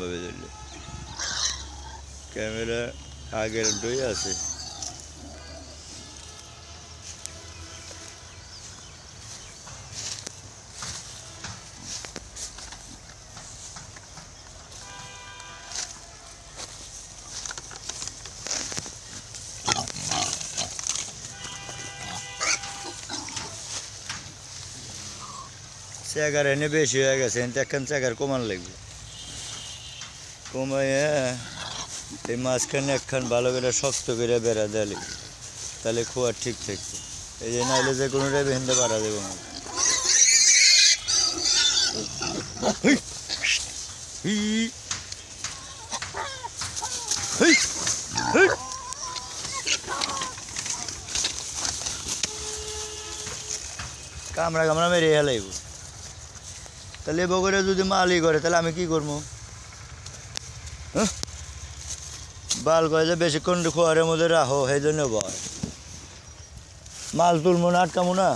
ভাবে ধরলে ক্যামেরা আগের ডই আছে। চেগার এনে বেশি হয়ে গেছে, এনতে একখান চেগার কমান লাগবে, কমাইয়া এই মাঝখানে একখান ভালো করে শক্ত করে বেড়া দেয়, তাহলে খোয়া ঠিক থাকবে। এই যে নাইলে যে কোনোটাই ভেঙতে পারা দেবো না। কামড়া কামড়া মেরে হেলাইব, তাহলে বগরে যদি মালই করে তাহলে আমি কি করবো? হ্যাঁ, বাল কয়ে যে বেশিক্ষণ খোয়ারের মধ্যে রাখো, সেই জন্য ভয়। মাল তুলবো না, আটকামো না।